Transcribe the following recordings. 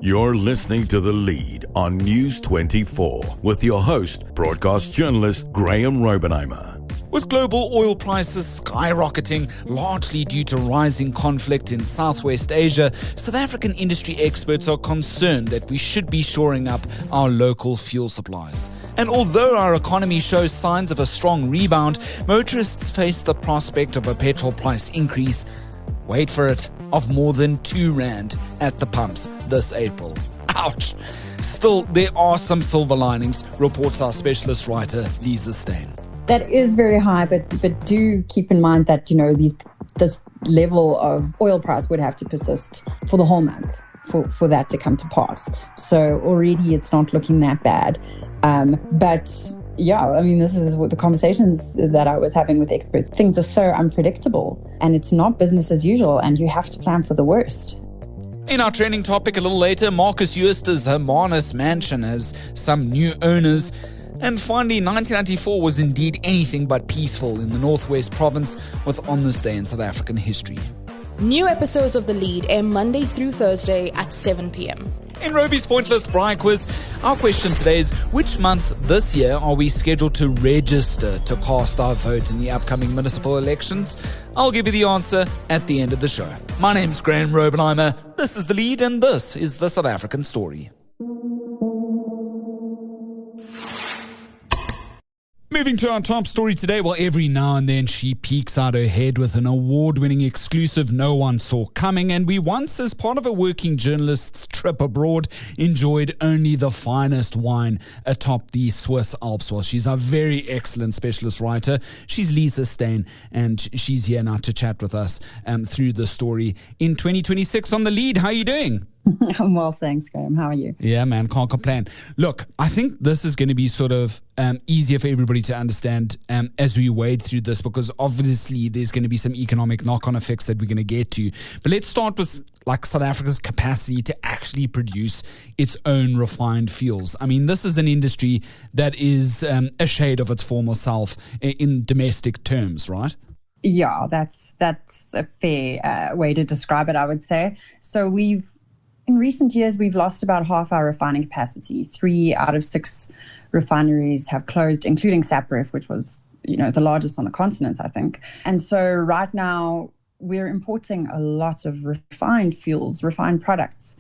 You're listening to The Lead on News 24 with your host, broadcast journalist Graeme Robenheimer. With global oil prices skyrocketing, largely due to rising conflict in Southwest Asia, South African industry experts are concerned that we should be shoring up our local fuel supplies. And although our economy shows signs of a strong rebound, motorists face the prospect of a petrol price increase, wait for it, of more than R2 at the pumps this April. Ouch! Still, there are some silver linings, reports our specialist writer, Lisa Steyn. That is very high, but do keep in mind that, this level of oil price would have to persist for the whole month for that to come to pass. So already it's not looking that bad. But yeah, this is what the conversations that I was having with experts. Things are so unpredictable and it's not business as usual and you have to plan for the worst. In our trending topic a little later, Markus Jooste's Hermanus mansion has some new owners. And finally, 1994 was indeed anything but peaceful in the Northwest Province with on this day in South African history. New episodes of The Lead air Monday through Thursday at 7 p.m. In Rauby's Pointless Braai quiz, our question today is, which month this year are we scheduled to register to cast our vote in the upcoming municipal elections? I'll give you the answer at the end of the show. My name's Graeme Robenheimer, this is The Lead, and this is the South African story. Moving to our top story today, well, every now and then she peeks out her head with an award-winning exclusive no one saw coming, and we once, as part of a working journalist's trip abroad, enjoyed only the finest wine atop the Swiss Alps. Well, she's a very excellent specialist writer. She's Lisa Steyn, and she's here now to chat with us through the story in 2026 on The Lead. How are you doing? I'm well, thanks, Graeme. How are you? Yeah, man, can't complain. Look, I think this is going to be sort of easier for everybody to understand as we wade through this, because obviously there's going to be some economic knock-on effects that we're going to get to. But let's start with South Africa's capacity to actually produce its own refined fuels. This is an industry that is a shade of its former self in domestic terms, right? Yeah, that's a fair way to describe it, I would say. So in recent years, we've lost about half our refining capacity. 3 out of 6 refineries have closed, including Sapref, which was, the largest on the continent, I think. And so right now, we're importing a lot of refined fuels, refined products,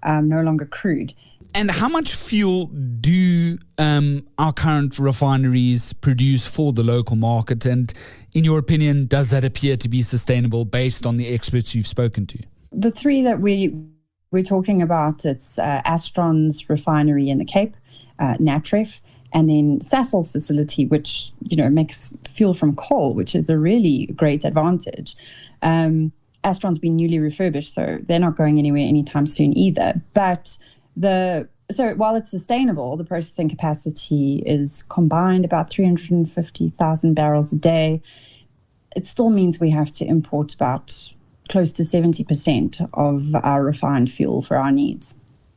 no longer crude. And how much fuel do our current refineries produce for the local market? And in your opinion, does that appear to be sustainable based on the experts you've spoken to? The 3 that we're talking about, it's Astron's refinery in the Cape, Natref, and then Sasol's facility, which, makes fuel from coal, which is a really great advantage. Astron's been newly refurbished, so they're not going anywhere anytime soon either. But so while it's sustainable, the processing capacity is combined about 350,000 barrels a day. It still means we have to import about close to 70% of our refined fuel for our needs.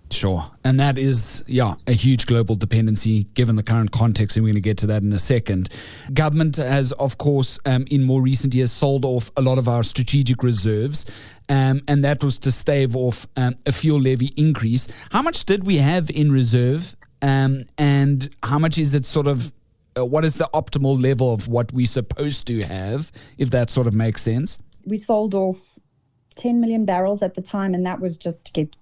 Sure. And that is, a huge global dependency given the current context, and we're going to get to that in a second. Government has, of course, in more recent years, sold off a lot of our strategic reserves, and that was to stave off a fuel levy increase. How much did we have in reserve, and how much is it what is the optimal level of what we're supposed to have, if that sort of makes sense? We sold off 10 million barrels at the time, and that was just to get,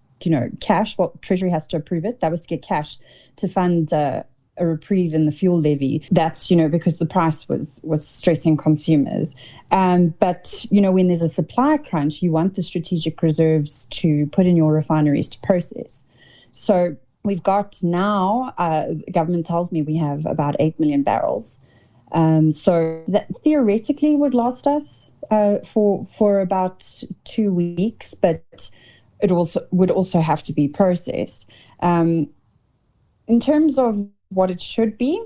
cash. Well, Treasury has to approve it. That was to get cash to fund a reprieve in the fuel levy. That's, because the price was stressing consumers. But, when there's a supply crunch, you want the strategic reserves to put in your refineries to process. So we've got now, the government tells me we have about 8 million barrels. So that theoretically would last us for about 2 weeks, but it would also have to be processed. In terms of what it should be,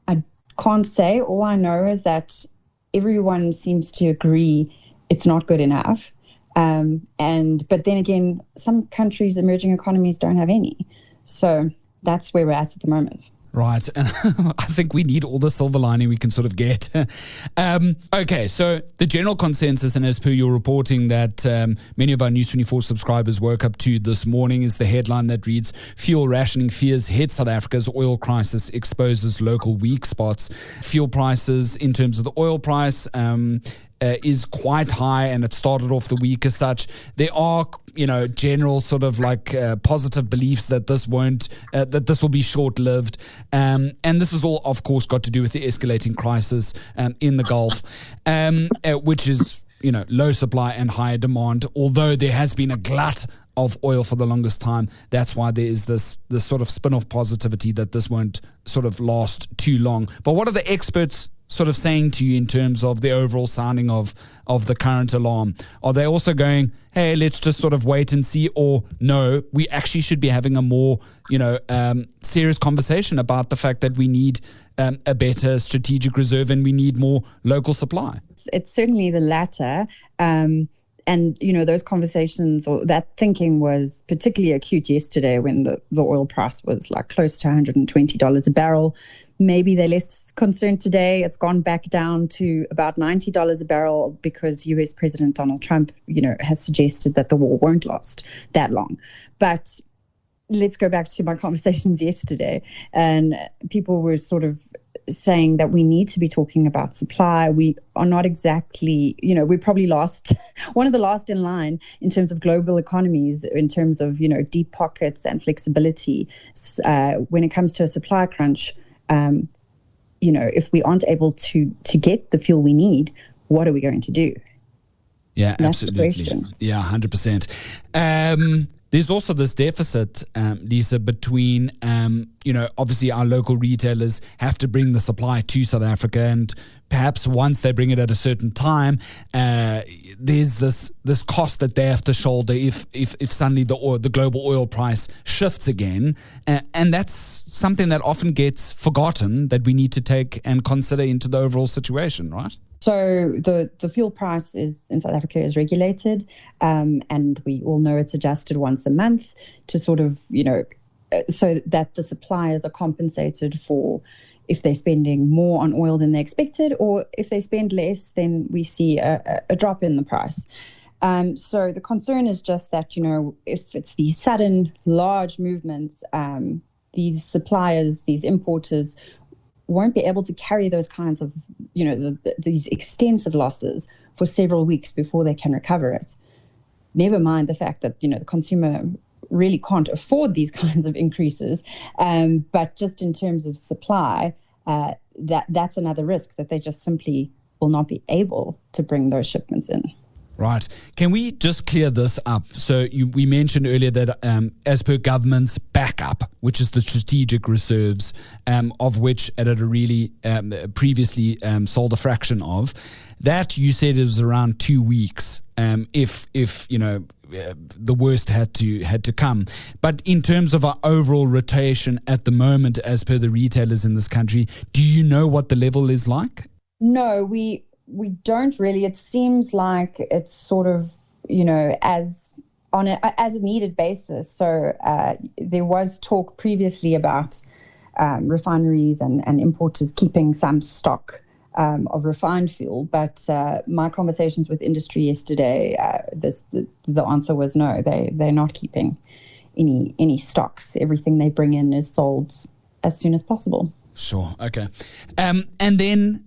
I can't say. All I know is that everyone seems to agree it's not good enough. But then again, some countries, emerging economies, don't have any. So that's where we're at the moment. Right, and I think we need all the silver lining we can sort of get. Okay, so the general consensus, and as per your reporting that many of our News 24 subscribers woke up to this morning, is the headline that reads, "Fuel rationing fears hit South Africa's oil crisis exposes local weak spots." Fuel prices, in terms of the oil price, is quite high, and it started off the week as such. There are, general sort of like positive beliefs that this will be short-lived, and this is all, of course, got to do with the escalating crisis in the Gulf, which is low supply and higher demand. Although there has been a glut of oil for the longest time, that's why there is this sort of spin-off positivity that this won't sort of last too long. But what are the experts sort of saying to you in terms of the overall sounding of the current alarm? Are they also going, hey, let's just sort of wait and see, or no, we actually should be having a more serious conversation about the fact that we need a better strategic reserve and we need more local supply? It's certainly the latter. And, those conversations or that thinking was particularly acute yesterday when the oil price was like close to $120 a barrel. Maybe they're less concerned today. It's gone back down to about $90 a barrel because US President Donald Trump, has suggested that the war won't last that long. But let's go back to my conversations yesterday. And people were sort of saying that we need to be talking about supply. We are not exactly, we're probably one of the last in line in terms of global economies, in terms of, deep pockets and flexibility. When it comes to a supply crunch, if we aren't able to get the fuel we need, what are we going to do? Yeah, that's absolutely. The question. Yeah, 100%. There's also this deficit, Lisa, between, obviously our local retailers have to bring the supply to South Africa, and perhaps once they bring it at a certain time, there's this cost that they have to shoulder if suddenly the global oil price shifts again, and that's something that often gets forgotten that we need to take and consider into the overall situation, right? So the fuel price in South Africa is regulated, and we all know it's adjusted once a month to sort of, so that the suppliers are compensated for if they're spending more on oil than they expected, or if they spend less, then we see a drop in the price. So the concern is just that, if it's these sudden large movements, these suppliers, these importers won't be able to carry those kinds of, these extensive losses for several weeks before they can recover it. Never mind the fact that, the consumer really can't afford these kinds of increases. But just in terms of supply, that's another risk, that they just simply will not be able to bring those shipments in. Right. Can we just clear this up? So we mentioned earlier that as per government's backup, which is the strategic reserves, of which it had really previously sold a fraction of, that you said it was around 2 weeks if the worst had to come. But in terms of our overall rotation at the moment, as per the retailers in this country, do you know what the level is like? No, we don't really. It seems like it's sort of, as a needed basis. So there was talk previously about refineries and importers keeping some stock of refined fuel. But my conversations with industry yesterday, the answer was no. They're not keeping any stocks. Everything they bring in is sold as soon as possible. Sure. Okay. And then,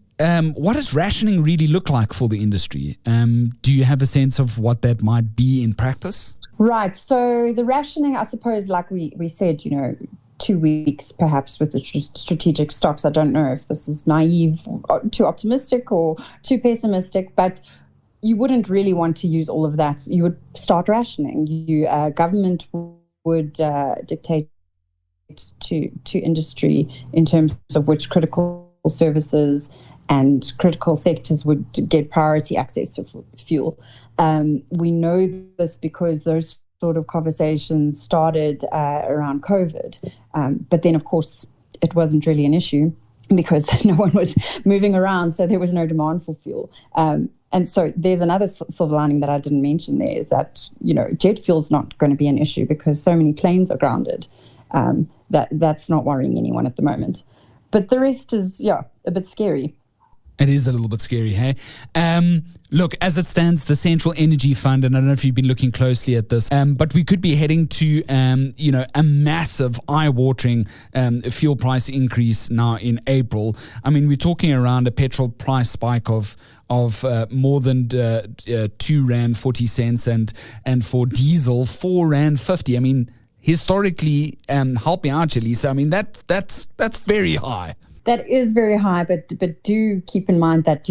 what does rationing really look like for the industry? Do you have a sense of what that might be in practice? Right. So the rationing, I suppose, like we said, 2 weeks perhaps with the strategic stocks. I don't know if this is naive, or too optimistic or too pessimistic, but you wouldn't really want to use all of that. You would start rationing. Government would dictate to industry in terms of which critical services and critical sectors would get priority access to fuel. We know this because those sort of conversations started around COVID. But then, of course, it wasn't really an issue because no one was moving around, so there was no demand for fuel. And so there's another silver lining that I didn't mention there is that, jet fuel's not going to be an issue because so many planes are grounded. That's not worrying anyone at the moment. But the rest is, a bit scary. It is a little bit scary, hey? Look, as it stands, the Central Energy Fund, and I don't know if you've been looking closely at this, but we could be heading to, a massive, eye-watering fuel price increase now in April. I mean, we're talking around a petrol price spike of more than R2.40 and for diesel R4.50. I mean, historically, help me out, Lisa. I mean, that's very high. That is very high, but do keep in mind that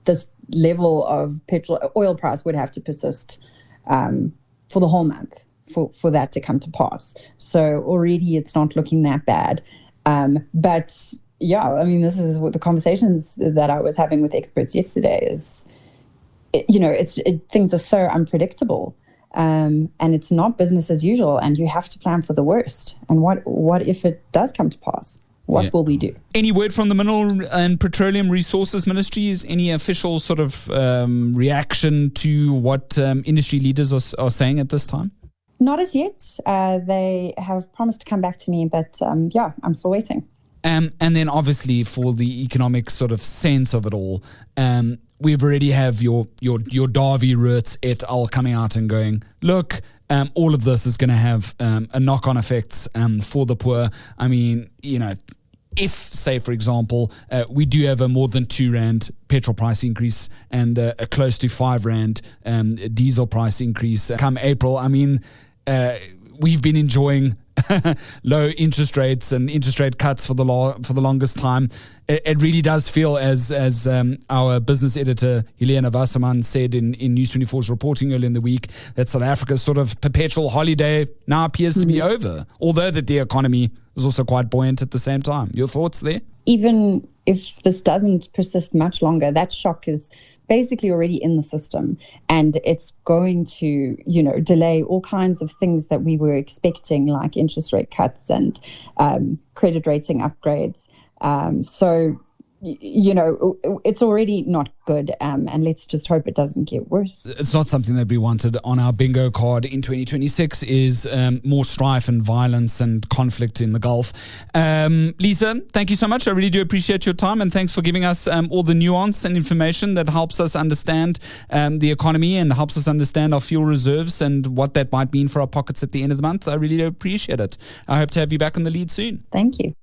this level of oil price would have to persist for the whole month for that to come to pass. So already it's not looking that bad. But yeah, I mean, this is what the conversations that I was having with experts yesterday is, things are so unpredictable. And it's not business as usual, and you have to plan for the worst. And what if it does come to pass? What will we do? Any word from the Mineral and Petroleum Resources Ministry? Is any official sort of reaction to what industry leaders are saying at this time? Not as yet. They have promised to come back to me, but I'm still waiting. And then obviously for the economic sort of sense of it all, we've already have your Davy roots et al. Coming out and going, look, all of this is going to have a knock-on effects for the poor. I mean, if, say, for example, we do have a more than R2 petrol price increase and a close to R5 diesel price increase come April, I mean, we've been enjoying low interest rates and interest rate cuts for the longest time. It really does feel, as our business editor Helena Wasserman said in News 24's reporting earlier in the week, that South Africa's sort of perpetual holiday now appears to be over, although that the economy is also quite buoyant at the same time. Your thoughts there? Even if this doesn't persist much longer, that shock is basically already in the system, and it's going to, delay all kinds of things that we were expecting, like interest rate cuts and credit rating upgrades. So, it's already not good, and let's just hope it doesn't get worse. It's not something that we wanted on our bingo card in 2026 is more strife and violence and conflict in the Gulf. Lisa, thank you so much. I really do appreciate your time, and thanks for giving us all the nuance and information that helps us understand the economy and helps us understand our fuel reserves and what that might mean for our pockets at the end of the month. I really do appreciate it. I hope to have you back on the lead soon. Thank you.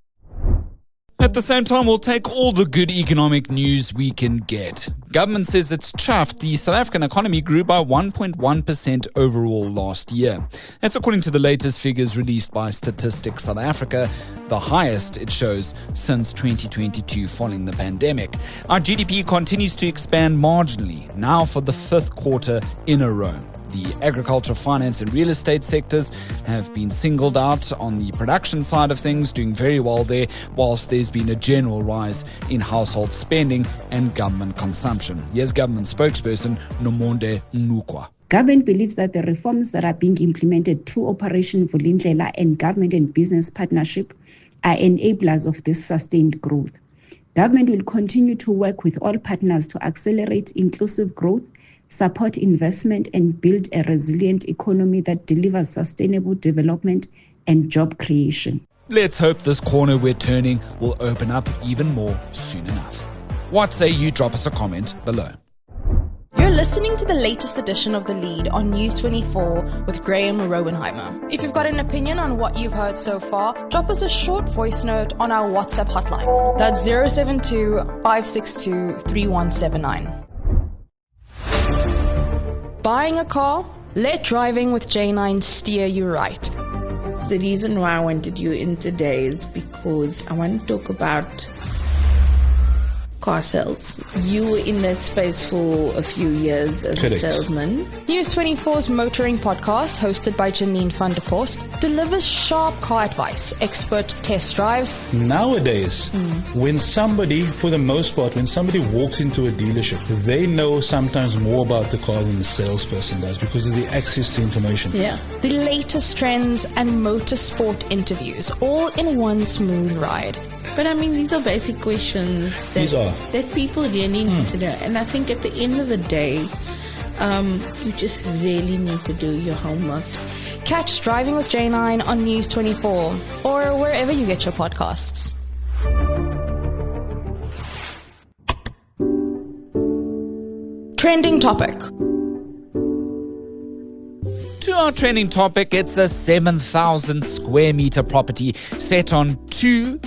At the same time, we'll take all the good economic news we can get. Government says it's chuffed the South African economy grew by 1.1% overall last year. That's according to the latest figures released by Statistics South Africa, the highest it shows since 2022 following the pandemic. Our GDP continues to expand marginally, now for the fifth quarter in a row. The agriculture, finance and real estate sectors have been singled out on the production side of things, doing very well there, whilst there's been a general rise in household spending and government consumption. Here's government spokesperson Nomonde Nukwa. Government believes that the reforms that are being implemented through Operation Vulindlela and government and business partnership are enablers of this sustained growth. Government will continue to work with all partners to accelerate inclusive growth, support investment, and build a resilient economy that delivers sustainable development and job creation. Let's hope this corner we're turning will open up even more soon enough. What say you? Drop us a comment below. You're listening to the latest edition of The Lead on News 24 with Graeme Rowenheimer. If you've got an opinion on what you've heard so far, drop us a short voice note on our WhatsApp hotline. That's 072 562 3179. Buying a car? Let driving with J9 steer you right. The reason why I wanted you in today is because I want to talk about car sales. You were in that space for a few years as a salesman. News 24's motoring podcast, hosted by Janine van der Post, delivers sharp car advice, expert test drives. Nowadays, when somebody, for the most part, when somebody walks into a dealership, they know sometimes more about the car than the salesperson does because of the access to information. Yeah. The latest trends and motorsport interviews, all in one smooth ride. But I mean, these are basic questions that people really need to know. And I think at the end of the day, you just really need to do your homework. Catch Driving with J9 on News 24 or wherever you get your podcasts. Trending topic. To our trending topic, it's a 7,000 square meter property set on two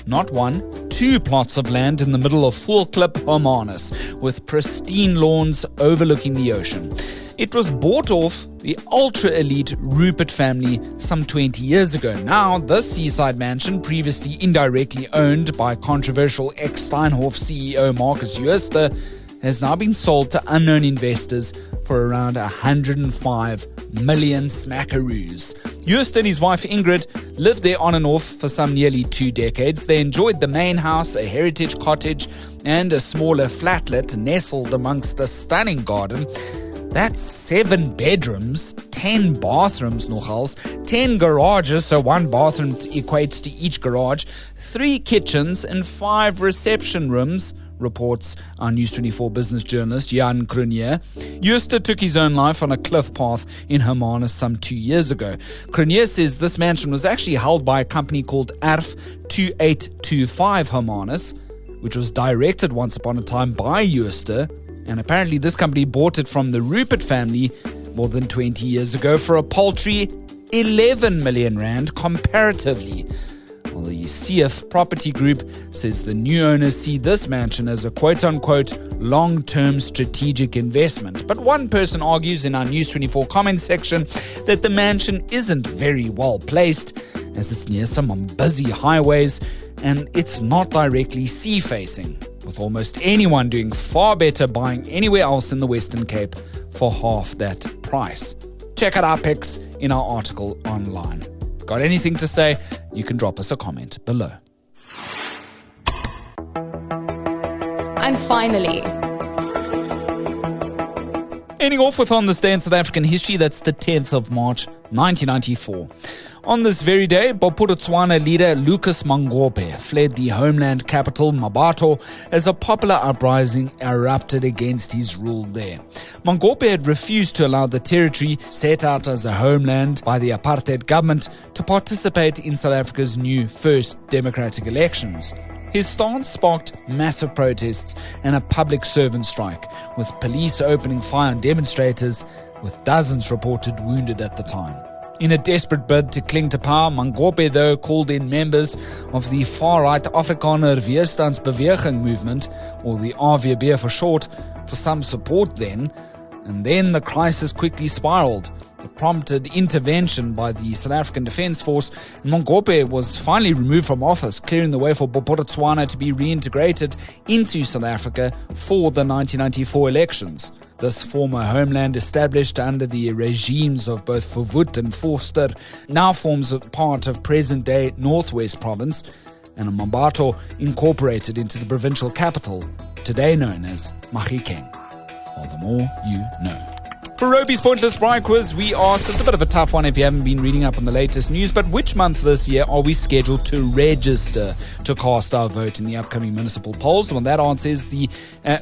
plots of land in the middle of Voelklip, Hermanus, with pristine lawns overlooking the ocean. It was bought off the ultra-elite Rupert family some 20 years ago. Now, this seaside mansion, previously indirectly owned by controversial ex-Steinhoff CEO Markus Jooste, has now been sold to unknown investors for around 105 million smackaroos. Jooste and his wife Ingrid lived there on and off for some nearly 2 decades. They enjoyed the main house, a heritage cottage, and a smaller flatlet nestled amongst a stunning garden. That's 7 bedrooms, 10 bathrooms nogals, 10 garages, so 1 bathroom equates to each garage, 3 kitchens and 5 reception rooms, reports our News 24 business journalist Jan Krunier. Jooste took his own life on a cliff path in Hermanus some 2 years ago. Krunier says this mansion was actually held by a company called ARF 2825 Hermanus, which was directed once upon a time by Jooste, and apparently this company bought it from the Rupert family more than 20 years ago for a paltry 11 million rand comparatively. Well, the CF Property Group says the new owners see this mansion as a quote-unquote long-term strategic investment. But one person argues in our News 24 comment section that the mansion isn't very well placed, as it's near some busy highways and it's not directly sea-facing, with almost anyone doing far better buying anywhere else in the Western Cape for half that price. Check out our pics in our article online. Got anything to say? You can drop us a comment below. And finally, ending off with On This Day in South African history, that's the 10th of March, 1994. On this very day, Bophuthatswana leader Lucas Mangope fled the homeland capital, Mabato, as a popular uprising erupted against his rule there. Mangope had refused to allow the territory, set out as a homeland by the apartheid government, to participate in South Africa's new first democratic elections. His stance sparked massive protests and a public servant strike, with police opening fire on demonstrators, with dozens reported wounded at the time. In a desperate bid to cling to power, Mangope, though, called in members of the far-right Afrikaner Weerstandsbeweging movement, or the RVB for short, for some support then, and then the crisis quickly spiraled. It prompted intervention by the South African Defence Force, and Mangope was finally removed from office, clearing the way for Bophuthatswana to be reintegrated into South Africa for the 1994 elections. This former homeland, established under the regimes of both Verwoerd and Vorster, now forms a part of present-day Northwest Province, and Mabato incorporated into the provincial capital, today known as Mahikeng. All the more you know. For Rauby's Pointless Braai Quiz, we asked, it's a bit of a tough one if you haven't been reading up on the latest news, but which month this year are we scheduled to register to cast our vote in the upcoming municipal polls? Well, that answer is the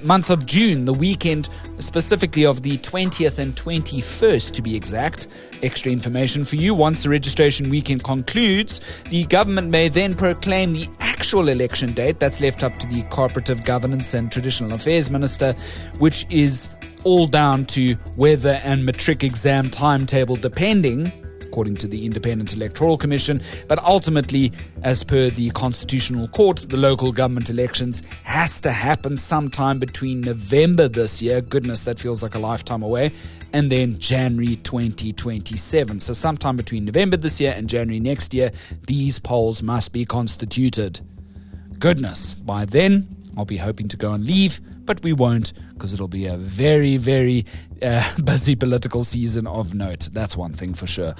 month of June, the weekend specifically of the 20th and 21st to be exact. Extra information for you: once the registration weekend concludes, the government may then proclaim the actual election date. That's left up to the Cooperative Governance and Traditional Affairs Minister, which is all down to weather and matric exam timetable depending, according to the Independent Electoral Commission. But ultimately, as per the Constitutional Court, the local government elections has to happen sometime between November this year, goodness, that feels like a lifetime away, and then January 2027. So sometime between November this year and January next year, these polls must be constituted. Goodness, by then I'll be hoping to go on leave, but we won't, because it'll be a very, very busy political season of note. That's one thing for sure.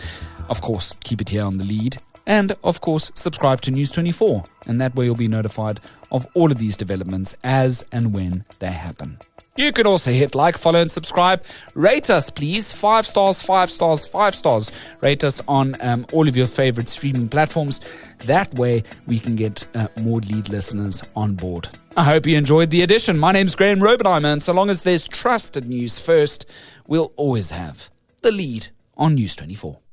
Of course, keep it here on the lead. And, of course, subscribe to News 24. And that way you'll be notified of all of these developments as and when they happen. You can also hit like, follow, and subscribe. Rate us, please. 5 stars, 5 stars, 5 stars. Rate us on all of your favorite streaming platforms. That way we can get more lead listeners on board. I hope you enjoyed the edition. My name's Graeme, and so long as there's trusted news first, we'll always have the lead on News 24.